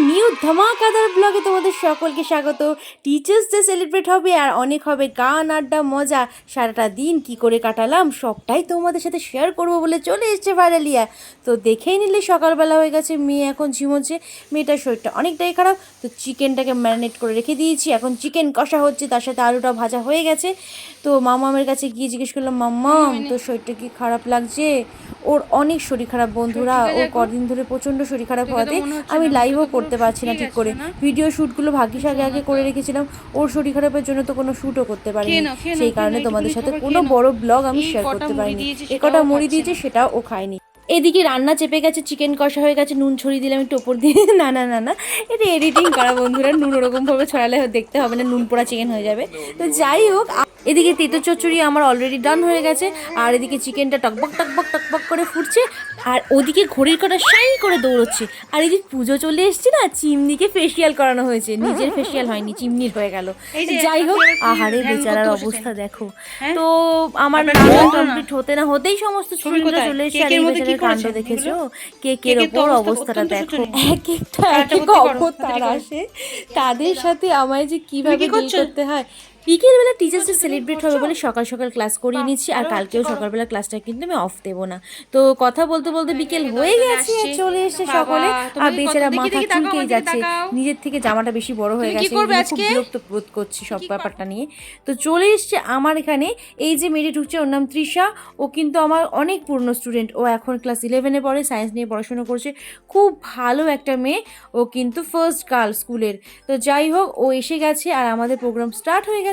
New ধামাকাদার ব্লগে তোমাদের সকলকে স্বাগত। টিচার্স ডে সেলিব্রেট হবে আর অনেক হবে গান আড্ডা মজা। সারাটা দিন কি করে কাটালাম সবটাই তোমাদের সাথে শেয়ার করবো বলে চলে এসছে ভাইরালিয়া। তো দেখেই নিলে সকালবেলা হয়ে গেছে, মেয়ে এখন ঝিমোচ্ছে, মেয়েটার শরীরটা অনেকটাই খারাপ। তো চিকেনটাকে ম্যারিনেট করে রেখে দিয়েছি, এখন চিকেন কষা হচ্ছে, তার সাথে আলুটা ভাজা হয়ে গেছে। তো মামামের কাছে গিয়ে জিজ্ঞেস করলাম, মাম্মাম তোর শরীরটা কি খারাপ লাগছে? ওর অনেক শরীর খারাপ বন্ধুরা, ও কদিন ধরে প্রচণ্ড শরীর খারাপ হওয়াতে আমি লাইভও করতে পারছি না ঠিক করে। ভিডিও শ্যুটগুলো ভাগ্যিস আগে আগে করে রেখেছিলাম, ওর শরীর খারাপের জন্য তো কোনো শ্যুটও করতে পারিনি, সেই কারণে তোমাদের সাথে কোনো বড় ব্লগ আমি শেয়ার করতে পারিনি। এ কটা মুড়ি দিয়েছে সেটাও ও খায়নি। এদিকে রান্না চেপে গেছে, চিকেন কষা হয়ে গেছে, নুন ছড়িয়ে দিলাম একটু ওপর দিয়ে। না না না না, এটা এডিটিং করা বন্ধুরা, নুন ওরকমভাবে ছড়ালে দেখতে হবে না, নুন পোড়া চিকেন হয়ে যাবে। তো যাই হোক, এদিকে তেতো চচ্চড়ি আমার অলরেডি ডান হয়ে গেছে, আর এদিকে চিকেনটা টকবক টকবক টকবক করে ফুটছে, আর ওদিকে ঘড়ির কাঁটা সাই করে দৌড়চ্ছে। আর এদিকে পুজো চলে এসছে না, চিমনিকে ফেসিয়াল করানো হয়েছে, নিজের ফেসিয়াল হয়নি, চিমনির হয়ে গেল। যাই হোক, আহারে বেচারার অবস্থা দেখো। তো আমার নাচ কমপ্লিট হতে না হতেই সমস্ত স্টুডেন্টরা চলে এসেছে, আর এই বেচারার কাণ্ড দেখেছো, কেকের ওপর অবস্থাটা দেখো, এক একটা এক এক অবতার আসে, তাদের সাথে আমায় যে কিভাবে ডিল করতে হয়। বিকেলবেলা টিচার্স ডে সেলিব্রেট হবে বলে সকাল সকাল ক্লাস করিয়ে নিচ্ছি, আর কালকেও সকালবেলা ক্লাসটা কিন্তু আমি অফ দেবো না। তো কথা বলতে বলতে বিকেল হয়ে গেছে, চলে এসছে সকলে, আর বেচারা মাথা চুলকেই যাচ্ছে, নিজের থেকে জামাটা বেশি বড় হয়ে গেছে, খুব বিরক্ত বোধ করছি সব ব্যাপারটা নিয়ে। তো চলে এসছে আমার এখানে এই যে মেয়েটি ঢুকছে, ওর নাম তৃষা, ও কিন্তু আমার অনেক পুরনো স্টুডেন্ট, ও এখন ক্লাস 11-এ পড়ে, সায়েন্স নিয়ে পড়াশোনা করছে, খুব ভালো একটা মেয়ে, ও কিন্তু ফার্স্ট গার্ল স্কুলের। তো যাই হোক, ও এসে গেছে আর আমাদের প্রোগ্রাম স্টার্ট হয়ে গেছে।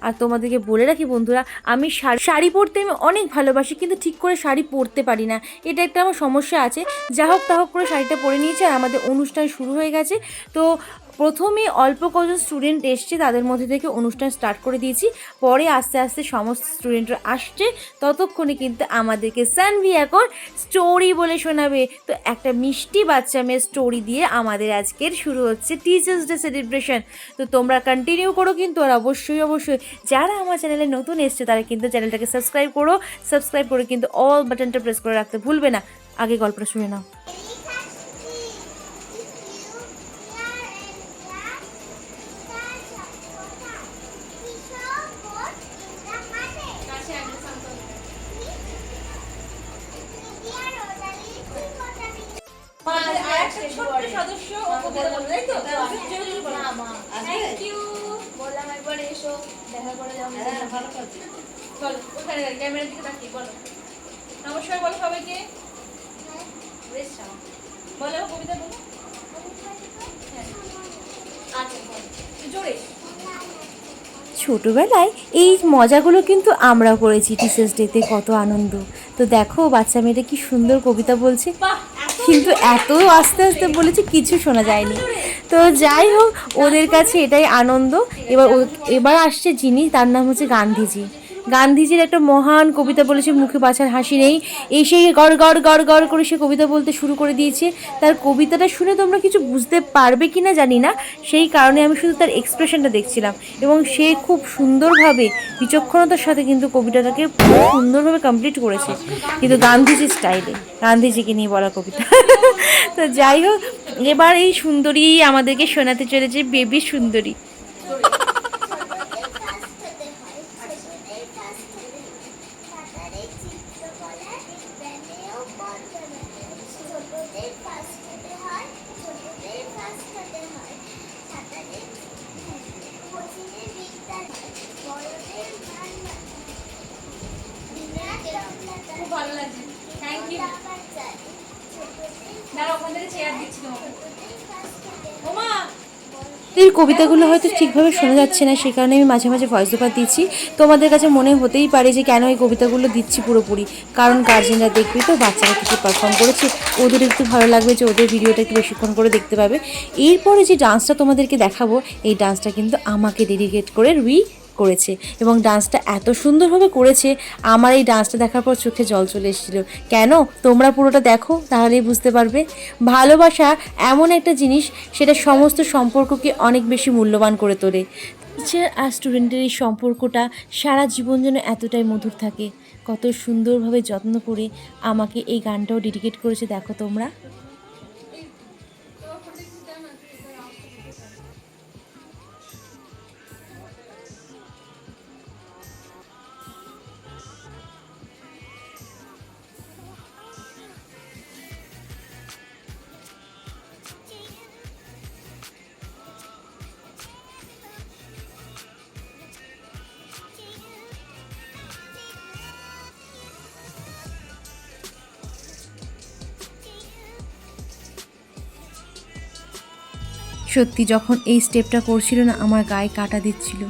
আর তোমাদেরকে বলে রাখি বন্ধুরা, আমি শাড়ি পরতে আমি অনেক ভালোবাসি, কিন্তু ঠিক করে শাড়ি পরতে পারি না, এটা একটা আমার সমস্যা আছে। যা হোক তা হোক করে শাড়িটা পরে নিয়েছে, আর আমাদের অনুষ্ঠান শুরু হয়ে গেছে। তো প্রথমে অল্প কজন স্টুডেন্ট এসছে, তাদের মধ্যে থেকে অনুষ্ঠান স্টার্ট করে দিয়েছি, পরে আস্তে আস্তে সমস্ত স্টুডেন্টরা আসছে, ততক্ষণে কিন্তু আমাদেরকে সানভি এখন স্টোরি বলে শোনাবে। তো একটা মিষ্টি বাচ্চা মেয়ের স্টোরি দিয়ে আমাদের আজকের শুরু হচ্ছে টিচার্স ডে সেলিব্রেশন। তো তোমরা কন্টিনিউ করো কিন্তু, আর অবশ্যই অবশ্যই যারা আমার চ্যানেলে নতুন এসছে তারা কিন্তু চ্যানেলটাকে সাবস্ক্রাইব করে কিন্তু অল বাটনটা প্রেস করে রাখতে ভুলবে না। আগে গল্পটা শুনে নাও। সদস্য থ্যাংক ইউ বললাম, একবার এসো দেখা করে যাও। ভালো কাজ, চলো ওখানে ক্যামেরার দিকে তাকিয়ে বলো নমস্কার, বলো সবাইকে, বলো কবিতা বলো। আচ্ছা জোরে। ছোটোবেলায় এই মজাগুলো কিন্তু আমরা করেছি, টিচার্স ডেতে কত আনন্দ। তো দেখো বাচ্চা মেয়েটা কি সুন্দর কবিতা বলছে, কিন্তু এত আস্তে আস্তে বলেছে কিছু শোনা যায়নি। তো যাই হোক, ওদের কাছে এটাই আনন্দ। এবার আসছে যিনি, তার নাম হচ্ছে গান্ধীজি। গান্ধীজির একটা মহান কবিতা বলেছে, মুখে বাছার হাসি নেই, এসেই গড় গড় গড় গড় করে সে কবিতা বলতে শুরু করে দিয়েছে। তার কবিতাটা শুনে তোমরা কিছু বুঝতে পারবে কি না জানি না, সেই কারণে আমি শুধু তার এক্সপ্রেশনটা দেখছিলাম, এবং সে খুব সুন্দরভাবে বিচক্ষণতার সাথে কিন্তু কবিতাটাকে খুব সুন্দরভাবে কমপ্লিট করেছে, কিন্তু গান্ধীজির স্টাইলে, গান্ধীজিকে নিয়ে বলা কবিতা। তো যাই হোক, এবার এই সুন্দরী আমাদেরকে শোনাতে চলেছে, বেবি সুন্দরী। খুব ভালো লাগছে, থ্যাংক ইউ। এই কবিতাগুলো হয়তো ঠিকভাবে শোনা যাচ্ছে না, সেই কারণে আমি মাঝে মাঝে ভয়েস ওভার দিচ্ছি। তোমাদের কাছে মনে হতেই পারে যে কেন এই কবিতাগুলো দিচ্ছি পুরোপুরি, কারণ গার্জেনরা দেখবে তো বাচ্চারা কিছু পারফর্ম করেছে, ওদের একটু ভালো লাগবে, যে ওদের ভিডিওটা একটু বেশিক্ষণ করে দেখতে পাবে। এরপরে যে ডান্সটা তোমাদেরকে দেখাবো, এই ডান্সটা কিন্তু আমাকে ডেডিকেট করে করেছে, এবং ডান্সটা এত সুন্দরভাবে করেছে, আমার এই ডান্সটা দেখার পর চোখে জল চলে এসেছিলো। কেন, তোমরা পুরোটা দেখো তাহলেই বুঝতে পারবে। ভালোবাসা এমন একটা জিনিস, সেটা সমস্ত সম্পর্ককে অনেক বেশি মূল্যবান করে তোলে। টিচার আর স্টুডেন্টের এই সম্পর্কটা সারা জীবন যেন এতটাই মধুর থাকে। কত সুন্দরভাবে যত্ন করে আমাকে এই গানটাও ডেডিকেট করেছে, দেখো তোমরা। সত্যি যখন এই স্টেপটা করছিল না, আমার গায়ে কাটা দিচ্ছিল।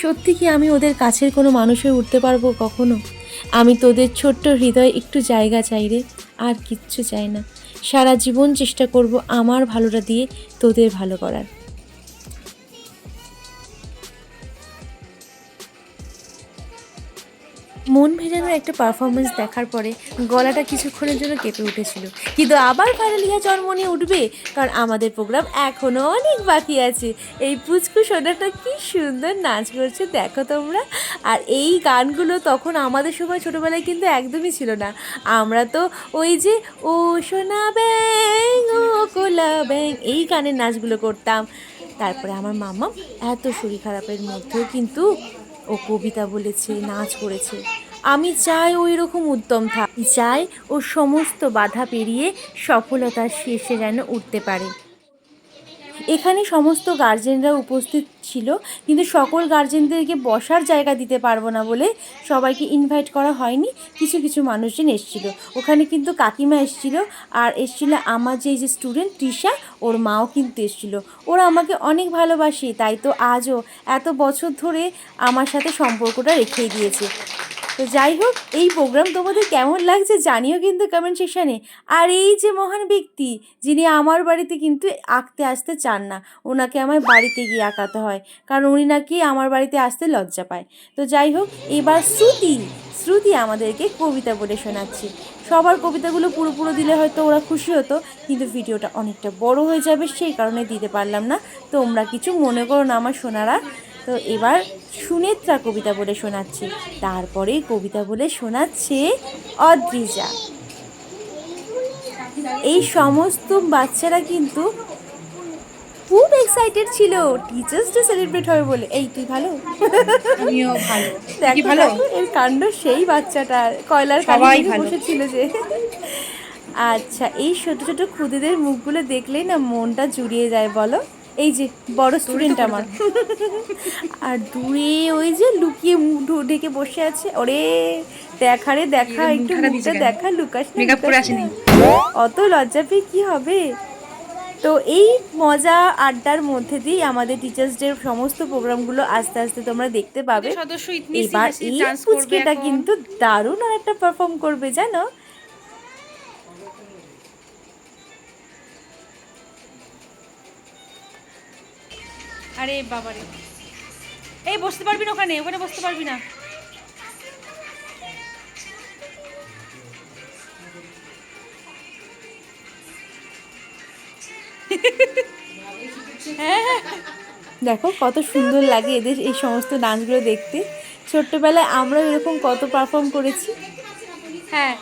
সত্যি কি আমি ওদের কাছের কোনো মানুষ হয়ে উঠতে পারবো কখনো? আমি তোদের ছোট্ট হৃদয়ে একটু জায়গা চাই রে, আর কিচ্ছু চাই না। সারা জীবন চেষ্টা করব আমার ভালোটা দিয়ে তোদের ভালো করার। মন ভেজানো একটা পারফরমেন্স দেখার পরে গলাটা কিছুক্ষণের জন্য কেঁপে উঠেছিল, কিন্তু আবার ফাইনালিয়া জন্ম নিয়ে উঠবে, কারণ আমাদের প্রোগ্রাম এখনও অনেক বাকি আছে। এই পুচকু সোনাটা কি সুন্দর নাচ করছে দেখো তোমরা। আর এই গানগুলো তখন আমাদের সময় ছোটোবেলায় কিন্তু একদমই ছিল না। আমরা তো ওই যে ও সোনা ব্যাং ও কোলা ব্যাং এই গানের নাচগুলো করতাম। তারপরে আমার মামা এত শরীর খারাপের মধ্যেও কিন্তু ও কবিতা বলেছে, নাচ করেছে। আমি চাই ওই রকম উদ্যম থাক, চাই ও সমস্ত বাধা পেরিয়ে সফলতার শীর্ষে যেন উঠতে পারে। এখানে সমস্ত গার্জেনরা উপস্থিত ছিল, কিন্তু সকল গার্জেনদেরকে বসার জায়গা দিতে পারবো না বলে সবাইকে ইনভাইট করা হয়নি। কিছু কিছু মানুষজন এসেছিল। ওখানে কিন্তু কাকিমা এসেছিল, আর এসেছিল আমার যে স্টুডেন্ট তৃষা, ওর মাও কিন্তু এসেছিল। ওরা আমাকে অনেক ভালোবাসে, তাই তো আজও এত বছর ধরে আমার সাথে সম্পর্কটা রেখেই দিয়েছে। তো যাই হোক, এই প্রোগ্রাম তোমাদের কেমন লাগছে জানিও কিন্তু কমেন্ট সেকশানে। আর এই যে মহান ব্যক্তি, যিনি আমার বাড়িতে কিন্তু আঁকতে আসতে চান না, ওনাকে আমার বাড়িতে গিয়ে আঁকাতে হয়, কারণ উনি নাকি আমার বাড়িতে আসতে লজ্জা পায়। তো যাই হোক, এবার শ্রুতি আমাদেরকে কবিতা বলে শোনাচ্ছে। সবার কবিতাগুলো পুরো দিলে হয়তো ওরা খুশি হতো, কিন্তু ভিডিওটা অনেকটা বড় হয়ে যাবে, সেই কারণে দিতে পারলাম না। তোমরা কিছু মনে করো না আমার সোনারা। তো এবার সুনেত্রা কবিতা বলে শোনাচ্ছে, তারপরে কবিতা বলে শোনাচ্ছে অদ্রিজা। এই সমস্ত বাচ্চারা কিন্তু খুব এক্সাইটেড ছিল টিচার্স ডে সেলিব্রেট হবে বলে। এই তুই ভালো, দেখো এর কাণ্ড, সেই বাচ্চাটা কয়লার কাছে বসেছিল যে। আচ্ছা, এই ছোট ছোট খুদেদের মুখগুলো দেখলেই না মনটা জুড়িয়ে যায় বলো। এই যে বড় স্টুডেন্ট আমার, আর দূরে ওই যে লুকিয়ে মুখ ঢেকে বসে আছে। ওরে দেখা রে দেখা, একটু মুখটা দেখা, লুকাস না, অত লজ্জা পেয়ে কি হবে। তো এই মজা আড্ডার মধ্যে দিয়ে আমাদের টিচার্স ডে সমস্ত প্রোগ্রামগুলো আস্তে আস্তে তোমরা দেখতে পাবে। এবার এই পুচকেটা কিন্তু দারুণ আর একটা পারফর্ম করবে জানো। আরে বাবারে, এই বসতে পারবি না, ওখানে ওখানে বসতে পারবি না। দেখো কত সুন্দর লাগে এদের এই সমস্ত ডান্সগুলো দেখতে। ছোট্টবেলায় আমরা এরকম কত পারফর্ম করেছি। হ্যাঁ,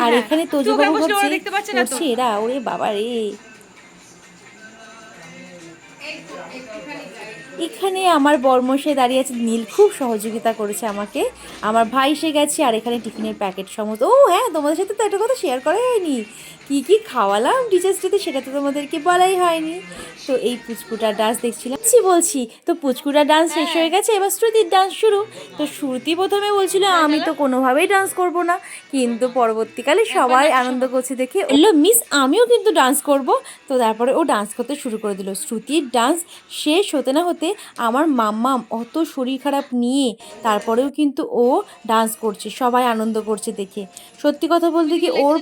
আর এখানে তোজবাবু করছে এরা, ওরে বাবা রে। এখানে আমার বর্মশাই দাঁড়িয়ে আছে, নীল খুব সহযোগিতা করেছে আমাকে। আমার ভাই এসে গেছে, আর এখানে টিফিনের প্যাকেট সমস্ত। ও হ্যাঁ, তোমাদের সাথে তো একটা কথা শেয়ার করাই হয়নি, কি খাওয়ালাম টিচার্স ডেতে সেটা তো তোমাদেরকে বলাই হয়নি। তো এই পুচকুটার ডান্স দেখছিলাম, বলছি তো পুচকুটার ডান্স শেষ হয়ে গেছে, এবার শ্রুতির ডান্স শুরু। তো শ্রুতি প্রথমে বলছিল আমি তো কোনোভাবেই ডান্স করব না, কিন্তু পরবর্তীকালে সবাই আনন্দ করছে দেখে বললো মিস আমিও কিন্তু ডান্স করব। তো তারপরে ও ডান্স করতে শুরু করে দিল। শ্রুতির ডান্স শেষ হতে না হতে আমার মাম্মাম অত শরীর খারাপ নিয়ে তারপরেও কিন্তু ও ডান্স করছে, সবাই আনন্দ করছে দেখে। সত্যি কথা বলতে কি, ওর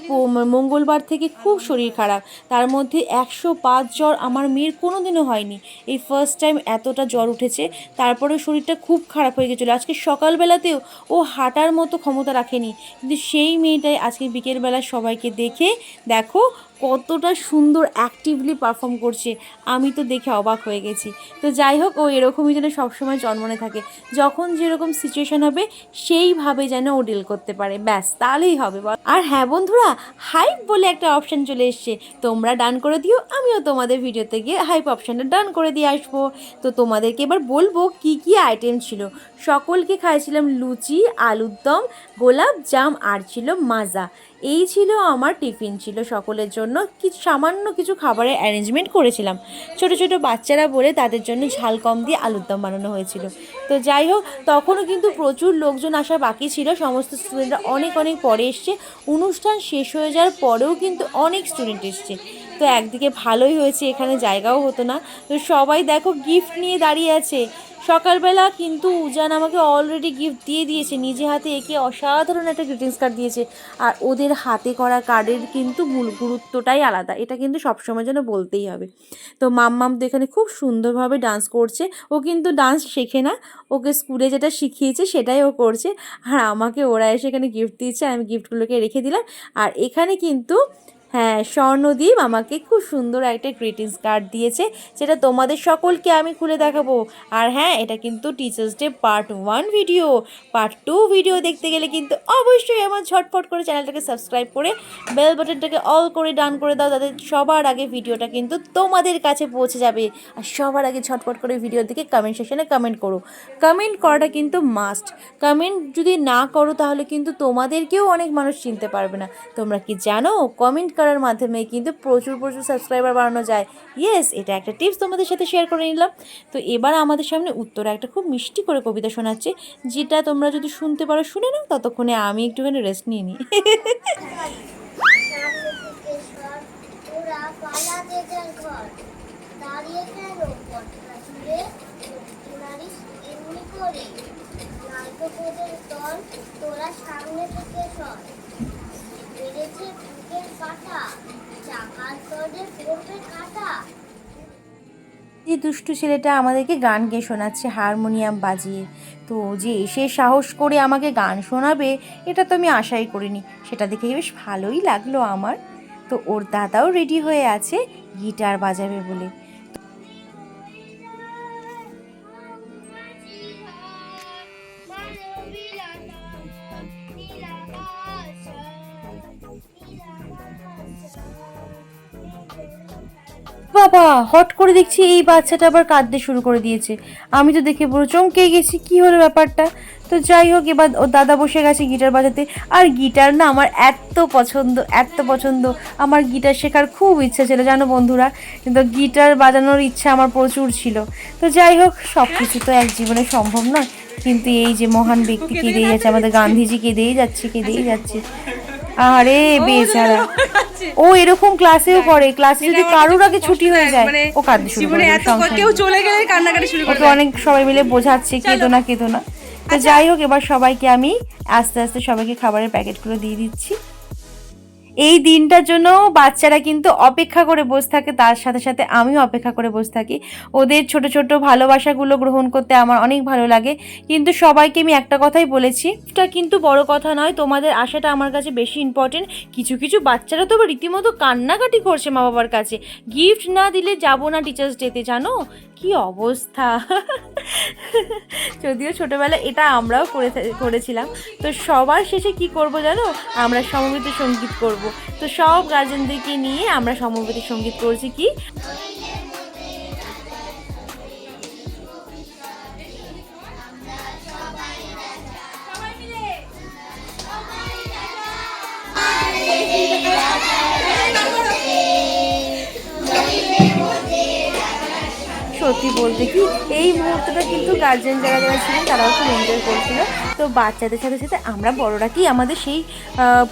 মঙ্গলবার থেকে খুব শরীর খারাপ, তার মধ্যে 105 জ্বর আমার মেয়ের কোনো দিনও হয়নি। এই ফার্স্ট টাইম এতটা জ্বর উঠেছে, তারপরে শরীরটা খুব খারাপ হয়ে গেছিলো। আজকে সকালবেলাতেও ও হাঁটার মতো ক্ষমতা রাখেনি, কিন্তু সেই মেয়েটাই আজকে বিকেলবেলা সবাইকে দেখে দেখো কতটা সুন্দর অ্যাক্টিভলি পারফর্ম করছে, আমি তো দেখে অবাক হয়ে গেছি। তো যাই হোক, ও এরকমই যেন সবসময় জন্মনে থাকে, যখন যেরকম সিচুয়েশান হবে সেইভাবে যেন ও ডিল করতে পারে, ব্যাস তাহলেই হবে। আর হ্যাঁ বন্ধুরা, হাইপ বলে একটা অপশান চলে এসছে, তোমরা ডান করে দিও, আমিও তোমাদের ভিডিওতে গিয়ে হাইপ অপশানটা ডান করে দিয়ে আসবো। তো তোমাদেরকে এবার বলবো কি কি আইটেম ছিল। সকলকে খাইছিলাম লুচি, আলুর দম, গোলাপ জাম, আর ছিল মাজা। এই ছিল আমার টিফিন, ছিল সকলের জন্য সামান্য কিছু খাবারের অ্যারেঞ্জমেন্ট করেছিলাম। ছোট ছোট বাচ্চারা বলে তাদের জন্য ঝাল কম দিয়ে আলুর দম বানানো হয়েছিল। তো যাই হোক, তখনও কিন্তু প্রচুর লোকজন আসা বাকি ছিল, সমস্ত স্টুডেন্টরা অনেক পরে এসছে। অনুষ্ঠান শেষ হয়ে যাওয়ার পরেও কিন্তু অনেক স্টুডেন্ট এসছে। তো একদিকে ভালোই হয়েছে, এখানে জায়গাও হতো না। তো সবাই দেখো গিফট নিয়ে দাঁড়িয়ে আছে। সকালবেলা কিন্তু উজান আমাকে অলরেডি গিফট দিয়ে দিয়েছে, নিজে হাতে এঁকে অসাধারণ একটা গ্রিটিংস কার্ড দিয়েছে। আর ওদের হাতে করা কার্ডের কিন্তু মূল গুরুত্বটাই আলাদা, এটা কিন্তু সবসময় যেন বলতেই হবে। তো মাম্মাম তো এখানে খুব সুন্দরভাবে ডান্স করছে। ও কিন্তু ডান্স শেখে না, ওকে স্কুলে যেটা শিখিয়েছে সেটাই ও করছে। আর আমাকে ওরা এসে এখানে গিফট দিচ্ছে, আমি গিফটগুলোকে রেখে দিলাম। আর এখানে কিন্তু হ্যাঁ, স্বর্ণদীপ আমাকে খুব সুন্দর একটা গ্রিটিংস কার্ড দিয়েছে, যেটা তোমাদের সকলকে আমি খুলে দেখাবো। আর হ্যাঁ, এটা কিন্তু teachers day part 1 video. Part 2 video দেখতে গেলে কিন্তু অবশ্যই আমার ঝটফট করে চ্যানেলটাকে সাবস্ক্রাইব করে বেল বাটনটাকে অল করে ডান করে দাও, তাদের সবার আগে ভিডিওটা কিন্তু তোমাদের কাছে পৌঁছে যাবে। আর সবার আগে ঝটফট করে ভিডিও দিকে কমেন্ট সেকশনে কমেন্ট করো। কমেন্ট করাটা কিন্তু মাস্ট। কমেন্ট যদি না করো তাহলে কিন্তু তোমাদেরকেও অনেক মানুষ চিনতে পারবে না। তোমরা কি জানো, কমেন্ট করার মাধ্যমে কিন্তু প্রচুর প্রচুর সাবস্ক্রাইবার বাড়ানো যায়। ইয়েস, এটা একটা টিপস তোমাদের সাথে শেয়ার করে নিলাম। তো এবার আমাদের সামনে উত্তরা একটা খুব মিষ্টি করে কবিতা শোনাচ্ছে, যেটা তোমরা যদি শুনতে পারো শুনে নাও, ততক্ষণে আমি একটুখানি রেস্ট নিয়ে নিই। তোরা সামনে থেকে সর, বেড়েছে বুকের কাটা, চাকার তলে পড়বে কাটা। যে দুষ্টু ছেলেটা আমাদেরকে গান গেয়ে শোনাচ্ছে হারমোনিয়াম বাজিয়ে, তো যে এসে সাহস করে আমাকে গান শোনাবে এটা তো আমি আশাই করিনি। সেটা দেখে বেশ ভালোই লাগলো আমার। তো ওর দাদাও রেডি হয়ে আছে গিটার বাজাবে বলে। বাবা, হট করে দেখছি এই বাচ্চাটা আবার কাঁদতে শুরু করে দিয়েছে। আমি তো দেখে পুরো চমকে গেছি, কি হলো ব্যাপারটা। তো যাই হোক, এবার ওর দাদা বসে গেছে গিটার বাজাতে। আর গিটার না আমার এত পছন্দ, এত পছন্দ। আমার গিটার শেখার খুব ইচ্ছা ছিল জানো বন্ধুরা, কিন্তু গিটার বাজানোর ইচ্ছা আমার প্রচুর ছিল। তো যাই হোক, সব কিছু তো এক জীবনে সম্ভব নয়, কিন্তু এই যে মহান ব্যক্তি কেঁদেই যাচ্ছে, আমাদের গান্ধীজি কেঁদেই যাচ্ছে, কেঁদেই যাচ্ছে। আরে বেচারা, ও এরকম ক্লাসেও পড়ে, ক্লাসে যদি কারোর আগে ছুটি হয়ে যায় ও কাঁদতে শুরু করে দেবে। কেউ চলে গেলে কান্নাকাটি শুরু করে ওকে অনেক সবাই মিলে বোঝাচ্ছে কেঁদো না, কেঁদো না। তো যাই হোক, এবার সবাইকে আমি আস্তে আস্তে সবাইকে খাবারের প্যাকেটগুলো দিয়ে দিচ্ছি। এই দিনটার জন্য বাচ্চারা কিন্তু অপেক্ষা করে বসে থাকে, তার সাথে সাথে আমিও অপেক্ষা করে বসে থাকি। ওদের ছোট ছোট ভালোবাসাগুলো গ্রহণ করতে আমার অনেক ভালো লাগে। কিন্তু সবাইকে আমি একটা কথাই বলেছি, এটা কিন্তু বড় কথা নয়, তোমাদের আশাটা আমার কাছে বেশি ইম্পর্টেন্ট। কিছু কিছু বাচ্চারা তো রীতিমতো কান্নাকাটি করছে মা বাবার কাছে, গিফট না দিলে যাবো না টিচার্স ডেতে, জানো কি অবস্থা। যদিও ছোটোবেলায় এটা আমরাও করেছিলাম। তো সবার শেষে কি করব জানো, আমরা সমবেত সঙ্গীত করব। তো সব গার্জেনদেরকে নিয়ে আমরা সমবেত সঙ্গীত করছি। কি সত্যি বলতে কি, এই মুহূর্তটা কিন্তু গার্জেন যারা যারা ছিলেন তারাও খুব এনজয় করছিল। তো বাচ্চাদের সাথে সাথে আমরা বড়রা কি আমাদের সেই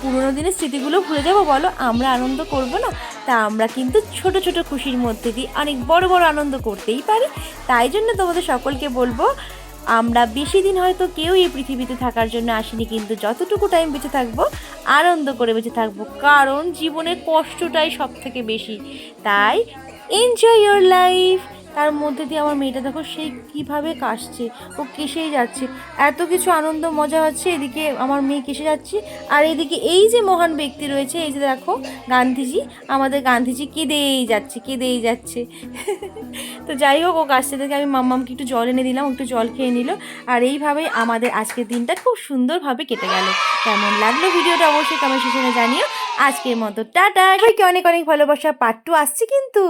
পুরোনো দিনের স্মৃতিগুলো ভুলে যাবো বলো? আমরা আনন্দ করব না? তা আমরা কিন্তু ছোট ছোট খুশির মধ্যে দিয়ে অনেক বড় বড় আনন্দ করতেই পারি। তাই জন্য তোমাদের সকলকে বলবো, আমরা বেশি দিন হয়তো কেউ এই পৃথিবীতে থাকার জন্য আসিনি, কিন্তু যতটুকু টাইম বেঁচে থাকবো আনন্দ করে বেঁচে থাকবো, কারণ জীবনের কষ্টটাই সব থেকে বেশি। তাই এনজয় ইয়োর লাইফ। তার মধ্যে দিয়ে আমার মেয়েটা দেখো সেই কীভাবে কাশছে, ও কেসেই যাচ্ছে, এত কিছু আনন্দ মজা হচ্ছে, এদিকে আমার মেয়ে কেসে যাচ্ছে, আর এদিকে এই যে মহান ব্যক্তি রয়েছে, এই যে দেখো গান্ধীজি, আমাদের গান্ধীজি কেঁদেই যাচ্ছে, কেঁদেই যাচ্ছে। তো যাই হোক, ও কাশতে থেকে আমি মাম্মামকে একটু জল এনে দিলাম, একটু জল খেয়ে নিল। আর এইভাবেই আমাদের আজকের দিনটা খুব সুন্দরভাবে কেটে গেল। কেমন লাগলো ভিডিওটা অবশ্যই কমেন্ট সেকশনে জানিও। আজকের মতো টাটা, সবাইকে অনেক অনেক ভালোবাসা। পার্ট 2 আসছে কিন্তু।